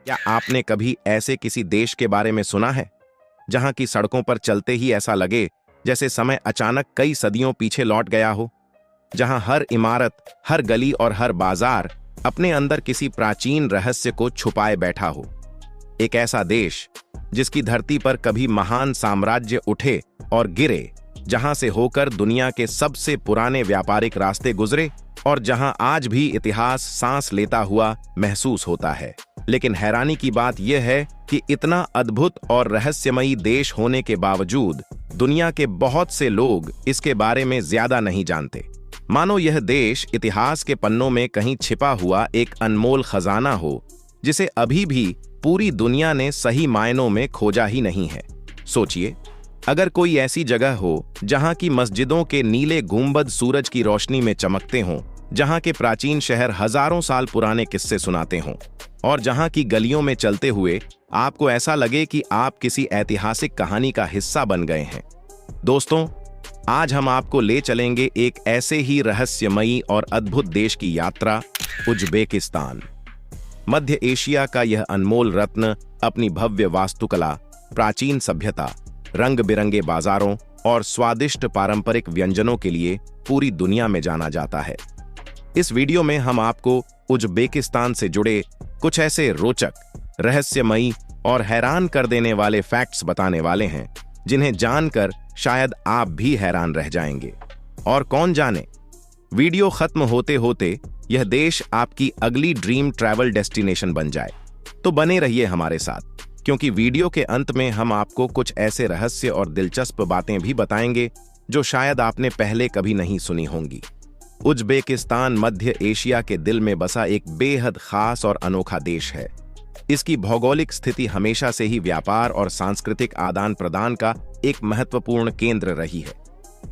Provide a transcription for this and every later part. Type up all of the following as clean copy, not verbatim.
क्या आपने कभी ऐसे किसी देश के बारे में सुना है जहां की सड़कों पर चलते ही ऐसा लगे जैसे समय अचानक कई सदियों पीछे लौट गया हो, जहां हर इमारत, हर गली और हर बाजार अपने अंदर किसी प्राचीन रहस्य को छुपाए बैठा हो। एक ऐसा देश जिसकी धरती पर कभी महान साम्राज्य उठे और गिरे, जहां से होकर दुनिया के सबसे पुराने व्यापारिक रास्ते गुजरे और जहां आज भी इतिहास सांस लेता हुआ महसूस होता है। लेकिन हैरानी की बात यह है कि इतना अद्भुत और रहस्यमयी देश होने के बावजूद दुनिया के बहुत से लोग इसके बारे में ज्यादा नहीं जानते। मानो यह देश इतिहास के पन्नों में कहीं छिपा हुआ एक अनमोल खजाना हो, जिसे अभी भी पूरी दुनिया ने सही मायनों में खोजा ही नहीं है। सोचिए, अगर कोई ऐसी जगह हो जहां की मस्जिदों के नीले गुंबद सूरज की रोशनी में चमकते हों, जहां के प्राचीन शहर हजारों साल पुराने किस्से सुनाते हों और जहां की गलियों में चलते हुए आपको ऐसा लगे कि आप किसी ऐतिहासिक कहानी का हिस्सा बन गए हैं। दोस्तों, आज हम आपको ले चलेंगे एक ऐसे ही रहस्यमयी और अद्भुत देश की यात्रा, उज्बेकिस्तान। मध्य एशिया का यह अनमोल रत्न अपनी भव्य वास्तुकला, प्राचीन सभ्यता, रंग बिरंगे बाजारों और स्वादिष्ट पारंपरिक व्यंजनों के लिए पूरी दुनिया में जाना जाता है। इस वीडियो में हम आपको उज्बेकिस्तान से जुड़े कुछ ऐसे रोचक, रहस्यमयी और हैरान कर देने वाले फैक्ट्स बताने वाले हैं जिन्हें जानकर शायद आप भी हैरान रह जाएंगे। और कौन जाने, वीडियो खत्म होते होते यह देश आपकी अगली ड्रीम ट्रैवल डेस्टिनेशन बन जाए। तो बने रहिए हमारे साथ, क्योंकि वीडियो के अंत में हम आपको कुछ ऐसे रहस्य और दिलचस्प बातें भी बताएंगे जो शायद आपने पहले कभी नहीं सुनी होंगी। उज्बेकिस्तान मध्य एशिया के दिल में बसा एक बेहद खास और अनोखा देश है। इसकी भौगोलिक स्थिति हमेशा से ही व्यापार और सांस्कृतिक आदान प्रदान का एक महत्वपूर्ण केंद्र रही है।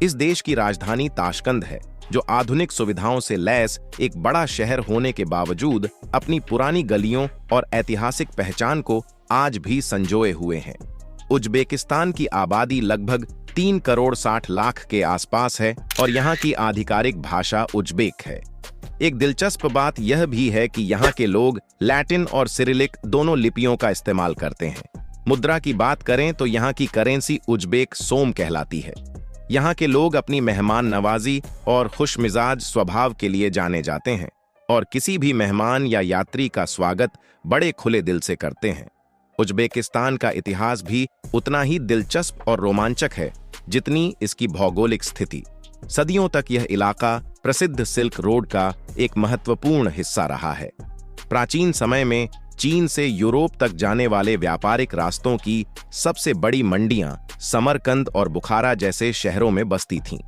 इस देश की राजधानी ताशकंद है, जो आधुनिक सुविधाओं से लैस एक बड़ा शहर होने के बावजूद अपनी पुरानी गलियों और ऐतिहासिक पहचान को आज भी संजोए हुए हैं। उज्बेकिस्तान की आबादी लगभग 3 करोड़ 60 लाख के आसपास है और यहाँ की आधिकारिक भाषा उज्बेक है। एक दिलचस्प बात यह भी है कि यहाँ के लोग लैटिन और सिरिलिक दोनों लिपियों का इस्तेमाल करते हैं। मुद्रा की बात करें तो यहाँ की करेंसी उज्बेक सोम कहलाती है। यहाँ के लोग अपनी मेहमान नवाजी और खुशमिजाज स्वभाव के लिए जाने जाते हैं और किसी भी मेहमान या यात्री का स्वागत बड़े खुले दिल से करते हैं। उज्बेकिस्तान का इतिहास भी उतना ही दिलचस्प और रोमांचक है जितनी इसकी भौगोलिक स्थिति। सदियों तक यह इलाका प्रसिद्ध सिल्क रोड का एक महत्वपूर्ण हिस्सा रहा है। प्राचीन समय में चीन से यूरोप तक जाने वाले व्यापारिक रास्तों की सबसे बड़ी मंडियां समरकंद और बुखारा जैसे शहरों में बसती थीं।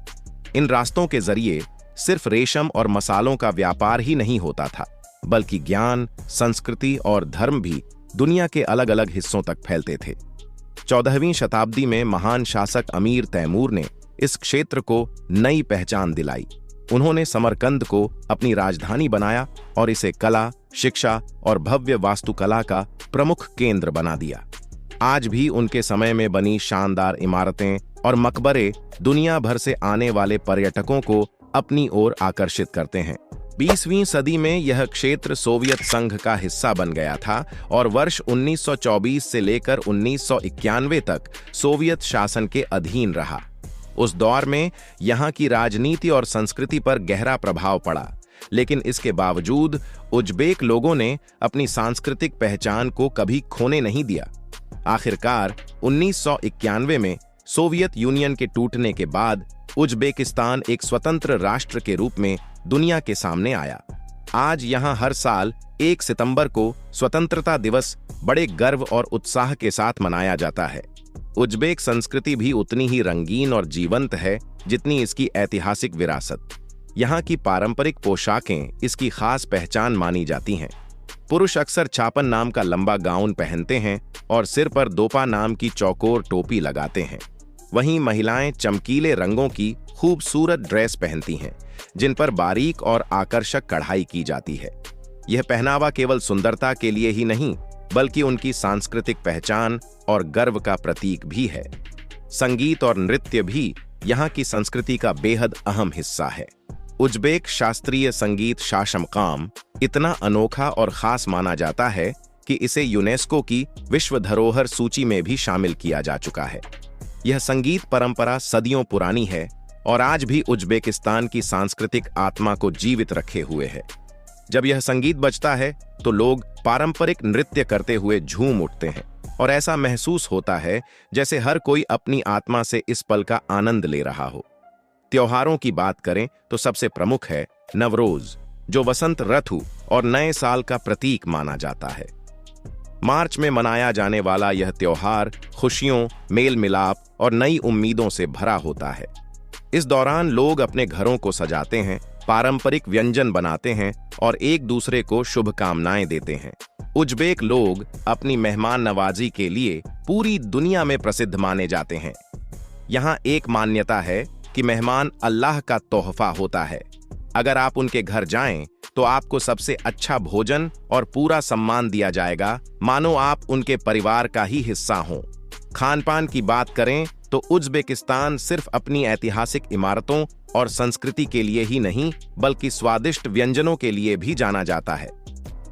इन रास्तों के जरिए सिर्फ रेशम और मसालों का व्यापार ही नहीं होता था, बल्कि ज्ञान, संस्कृति और धर्म भी दुनिया के अलग अलग हिस्सों तक फैलते थे। 14वीं शताब्दी में महान शासक अमीर तैमूर ने इस क्षेत्र को नई पहचान दिलाई। उन्होंने समरकंद को अपनी राजधानी बनाया और इसे कला, शिक्षा और भव्य वास्तुकला का प्रमुख केंद्र बना दिया। आज भी उनके समय में बनी शानदार इमारतें और मकबरे दुनिया भर से आने वाले पर्यटकों को अपनी ओर आकर्षित करते हैं। 20वीं सदी में यह क्षेत्र सोवियत संघ का हिस्सा बन गया था और वर्ष 1924 से लेकर 1991 तक सोवियत शासन के अधीन रहा। उस दौर में यहाँ की राजनीति और संस्कृति पर गहरा प्रभाव पड़ा, लेकिन इसके बावजूद उज्बेक लोगों ने अपनी सांस्कृतिक पहचान को कभी खोने नहीं दिया। आखिरकार 1991 में सोवियत यूनियन के टूटने के बाद उज्बेकिस्तान एक स्वतंत्र राष्ट्र के रूप में दुनिया के सामने आया। आज यहाँ हर साल 1 सितंबर को स्वतंत्रता दिवस बड़े गर्व और उत्साह के साथ मनाया जाता है। उज्बेक संस्कृति भी उतनी ही रंगीन और जीवंत है जितनी इसकी ऐतिहासिक विरासत। यहाँ की पारंपरिक पोशाकें इसकी खास पहचान मानी जाती हैं। पुरुष अक्सर छापन नाम का लंबा गाउन पहनते हैं और सिर पर दोपा नाम की चौकोर टोपी लगाते हैं। वहीं महिलाएं चमकीले रंगों की खूबसूरत ड्रेस पहनती हैं, जिन पर बारीक और आकर्षक कढ़ाई की जाती है। यह पहनावा केवल सुंदरता के लिए ही नहीं, बल्कि उनकी सांस्कृतिक पहचान और गर्व का प्रतीक भी है। संगीत और नृत्य भी यहाँ की संस्कृति का बेहद अहम हिस्सा है। उज्बेक शास्त्रीय संगीत शाशमकाम इतना अनोखा और खास माना जाता है कि इसे यूनेस्को की विश्व धरोहर सूची में भी शामिल किया जा चुका है। यह संगीत परंपरा सदियों पुरानी है और आज भी उज्बेकिस्तान की सांस्कृतिक आत्मा को जीवित रखे हुए है। जब यह संगीत बजता है तो लोग पारंपरिक नृत्य करते हुए झूम उठते हैं और ऐसा महसूस होता है जैसे हर कोई अपनी आत्मा से इस पल का आनंद ले रहा हो। त्योहारों की बात करें तो सबसे प्रमुख है नवरोज, जो वसंत ऋतु और नए साल का प्रतीक माना जाता है। मार्च में मनाया जाने वाला यह त्योहार खुशियों, मेल मिलाप और नई उम्मीदों से भरा होता है। इस दौरान लोग अपने घरों को सजाते हैं, पारंपरिक व्यंजन बनाते हैं और एक दूसरे को शुभकामनाएं देते हैं। उज्बेक लोग अपनी मेहमान नवाजी के लिए पूरी दुनिया में प्रसिद्ध माने जाते हैं। यहाँ एक मान्यता है कि मेहमान अल्लाह का तोहफा होता है। अगर आप उनके घर जाएं तो आपको सबसे अच्छा भोजन और पूरा सम्मान दिया जाएगा, मानो आप उनके परिवार का ही हिस्सा हों। खान-पान की बात करें तो उज्बेकिस्तान सिर्फ अपनी ऐतिहासिक इमारतों और संस्कृति के लिए ही नहीं, बल्कि स्वादिष्ट व्यंजनों के लिए भी जाना जाता है।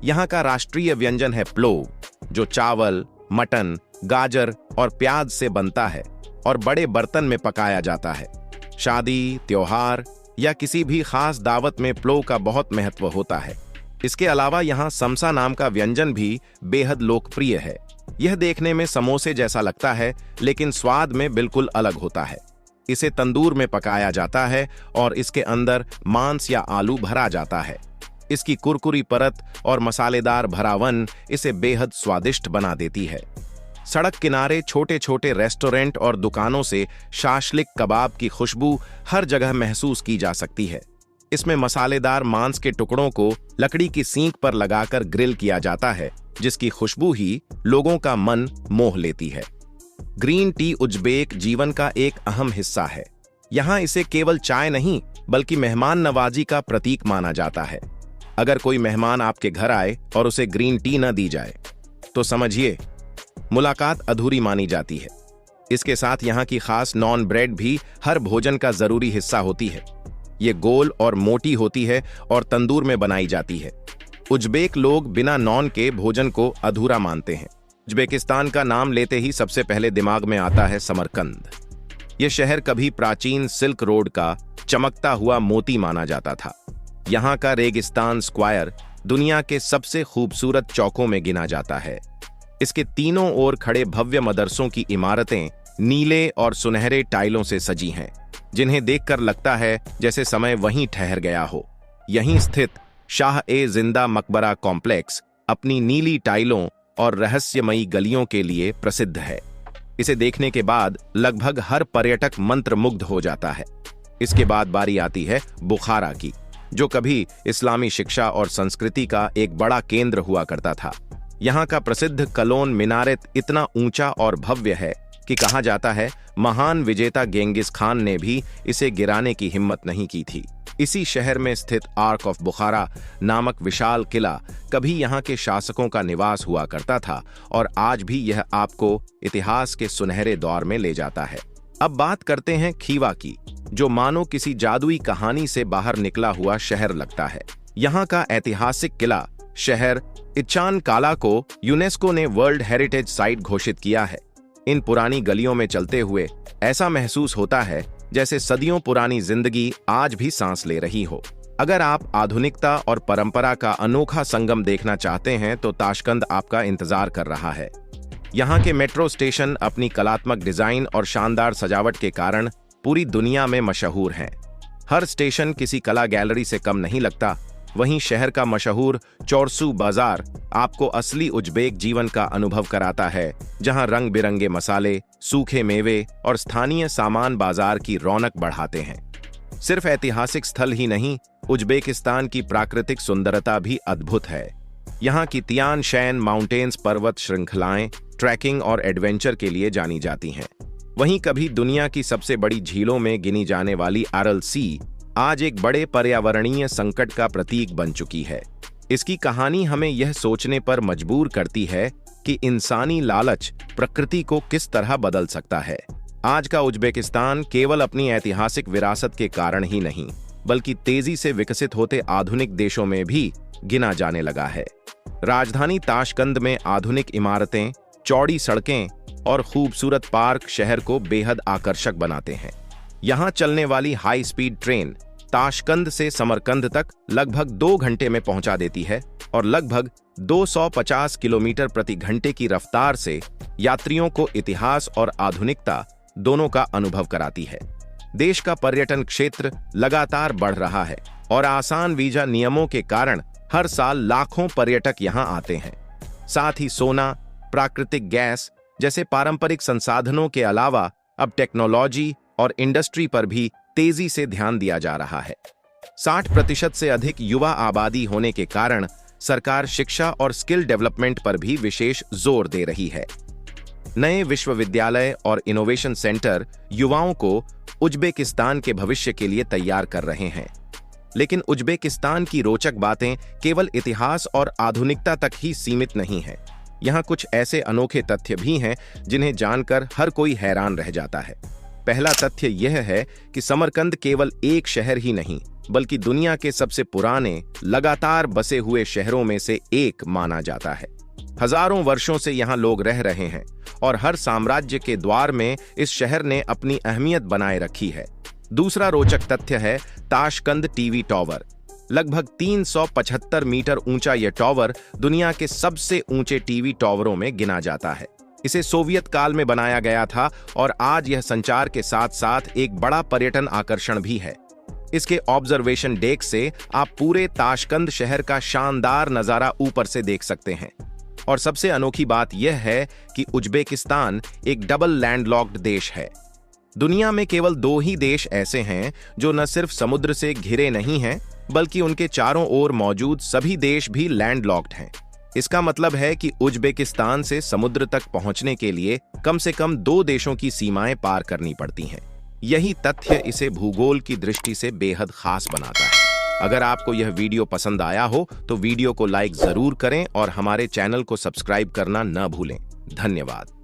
यहाँ का राष्ट्रीय व्यंजन है प्लोव, जो चावल, मटन, गाजर और प्याज से बनता है और बड़े बर्तन में पकाया जाता है। शादी, त्योहार या किसी भी खास दावत में प्लोव का बहुत महत्व होता है। इसके अलावा यहाँ समसा नाम का व्यंजन भी बेहद लोकप्रिय है। यह देखने में समोसे जैसा लगता है, लेकिन स्वाद में बिल्कुल अलग होता है। इसे तंदूर में पकाया जाता है और इसके अंदर मांस या आलू भरा जाता है। इसकी कुरकुरी परत और मसालेदार भरावन इसे बेहद स्वादिष्ट बना देती है। सड़क किनारे छोटे छोटे रेस्टोरेंट और दुकानों से शाशलिक कबाब की खुशबू हर जगह महसूस की जा सकती है। इसमें मसालेदार मांस के टुकड़ों को लकड़ी की सींक पर लगाकर ग्रिल किया जाता है, जिसकी खुशबू ही लोगों का मन मोह लेती है। ग्रीन टी उज्बेक जीवन का एक अहम हिस्सा है। यहाँ इसे केवल चाय नहीं, बल्कि मेहमान नवाजी का प्रतीक माना जाता है। अगर कोई मेहमान आपके घर आए और उसे ग्रीन टी न दी जाए तो समझिए मुलाकात अधूरी मानी जाती है। इसके साथ यहाँ की खास नॉन ब्रेड भी हर भोजन का जरूरी हिस्सा होती है। ये गोल और मोटी होती है और तंदूर में बनाई जाती है। उज्बेक लोग बिना नॉन के भोजन को अधूरा मानते हैं। उज्बेकिस्तान का नाम लेते ही सबसे पहले दिमाग में आता है समरकंद। यह शहर कभी प्राचीन सिल्क रोड का चमकता हुआ मोती माना जाता था। यहाँ का रेगिस्तान स्क्वायर दुनिया के सबसे खूबसूरत चौकों में गिना जाता है। इसके तीनों ओर खड़े भव्य मदरसों की इमारतें नीले और सुनहरे टाइलों से सजी हैं, जिन्हें देखकर लगता है जैसे समय वहीं ठहर गया हो। यहीं स्थित शाह-ए-जिंदा मकबरा कॉम्प्लेक्स अपनी नीली टाइलों और रहस्यमयी गलियों के लिए प्रसिद्ध है। इसे देखने के बाद लगभग हर पर्यटक मंत्रमुग्ध हो जाता है। इसके बाद बारी आती है बुखारा की, जो कभी इस्लामी शिक्षा और संस्कृति का एक बड़ा केंद्र हुआ करता था। यहाँ का प्रसिद्ध कलोन मिनारेत इतना ऊंचा और भव्य है कि कहा जाता है महान विजेता गेंगिस खान ने भी इसे गिराने की हिम्मत नहीं की थी। इसी शहर में स्थित आर्क ऑफ बुखारा नामक विशाल किला कभी यहाँ के शासकों का निवास हुआ करता था और आज भी यह आपको इतिहास के सुनहरे दौर में ले जाता है। अब बात करते हैं खीवा की, जो मानो किसी जादुई कहानी से बाहर निकला हुआ शहर लगता है। यहाँ का ऐतिहासिक किला शहर इचान काला को यूनेस्को ने वर्ल्ड हेरिटेज साइट घोषित किया है। इन पुरानी गलियों में चलते हुए ऐसा महसूस होता है जैसे सदियों पुरानी जिंदगी आज भी सांस ले रही हो। अगर आप आधुनिकता और परंपरा का अनोखा संगम देखना चाहते हैं तो ताशकंद आपका इंतजार कर रहा है। यहाँ के मेट्रो स्टेशन अपनी कलात्मक डिजाइन और शानदार सजावट के कारण पूरी दुनिया में मशहूर हैं। हर स्टेशन किसी कला गैलरी से कम नहीं लगता। वहीं शहर का मशहूर चोरसू बाजार आपको असली उज्बेक जीवन का अनुभव कराता है, जहां रंग बिरंगे मसाले, सूखे मेवे और स्थानीय सामान बाजार की रौनक बढ़ाते हैं। सिर्फ ऐतिहासिक स्थल ही नहीं, उज्बेकिस्तान की प्राकृतिक सुंदरता भी अद्भुत है। यहाँ की तियान शैन माउंटेन्स पर्वत श्रृंखलाएं ट्रैकिंग और एडवेंचर के लिए जानी जाती हैं। वहीं कभी दुनिया की सबसे बड़ी झीलों में गिनी जाने वाली आरल सी आज एक बड़े पर्यावरणीय संकट का प्रतीक बन चुकी है। इसकी कहानी हमें यह सोचने पर मजबूर करती है कि इंसानी लालच प्रकृति को किस तरह बदल सकता है। आज का उज्बेकिस्तान केवल अपनी ऐतिहासिक विरासत के कारण ही नहीं, बल्कि तेजी से विकसित होते आधुनिक देशों में भी गिना जाने लगा है। राजधानी ताशकंद में आधुनिक इमारतें, चौड़ी सड़कें और खूबसूरत पार्क शहर को बेहद आकर्षक बनाते हैं। यहाँ चलने वाली हाई स्पीड ट्रेन ताशकंद से समरकंद तक लगभग 2 घंटे में पहुंचा देती है और लगभग 250 किलोमीटर प्रति घंटे की रफ्तार से यात्रियों को इतिहास और आधुनिकता दोनों का अनुभव कराती है। देश का पर्यटन क्षेत्र लगातार बढ़ रहा है और आसान वीजा नियमों के कारण हर साल लाखों पर्यटक यहां आते हैं। साथ ही सोना, प्राकृतिक गैस जैसे पारंपरिक संसाधनों के अलावा अब टेक्नोलॉजी और इंडस्ट्री पर भी तेजी से ध्यान दिया जा रहा है। 60% से अधिक युवा आबादी होने के कारण सरकार शिक्षा और स्किल डेवलपमेंट पर भी विशेष जोर दे रही है। नए विश्वविद्यालय और इनोवेशन सेंटर युवाओं को उज्बेकिस्तान के भविष्य के लिए तैयार कर रहे हैं। लेकिन उज्बेकिस्तान की रोचक बातें केवल इतिहास और आधुनिकता तक ही सीमित नहीं हैं। यहाँ कुछ ऐसे अनोखे तथ्य भी हैं जिन्हें जानकर हर कोई हैरान रह जाता है। पहला तथ्य यह है कि समरकंद केवल एक शहर ही नहीं बल्कि दुनिया के सबसे पुराने लगातार बसे हुए शहरों में से एक माना जाता है। हजारों वर्षों से यहाँ लोग रह रहे हैं और हर साम्राज्य के द्वार में इस शहर ने अपनी अहमियत बनाए रखी है। दूसरा रोचक तथ्य है ताशकंद टीवी टॉवर। लगभग 375 मीटर ऊंचा यह टॉवर दुनिया के सबसे ऊंचे टीवी टॉवरों में गिना जाता है। इसे सोवियत काल में बनाया गया था और आज यह संचार के साथ साथ एक बड़ा पर्यटन आकर्षण भी है। इसके ऑब्जर्वेशन डेक से आप पूरे ताशकंद शहर का शानदार नजारा ऊपर से देख सकते हैं। और सबसे अनोखी बात यह है कि उज्बेकिस्तान एक डबल लैंडलॉक्ड देश है। दुनिया में केवल 2 ही देश ऐसे हैं जो न सिर्फ समुद्र से घिरे नहीं हैं बल्कि उनके चारों ओर मौजूद सभी देश भी लैंडलॉक्ड हैं। इसका मतलब है कि उज्बेकिस्तान से समुद्र तक पहुंचने के लिए कम से कम 2 देशों की सीमाएं पार करनी पड़ती हैं। यही तथ्य इसे भूगोल की दृष्टि से बेहद खास बनाता है। अगर आपको यह वीडियो पसंद आया हो तो वीडियो को लाइक जरूर करें और हमारे चैनल को सब्सक्राइब करना न भूलें। धन्यवाद।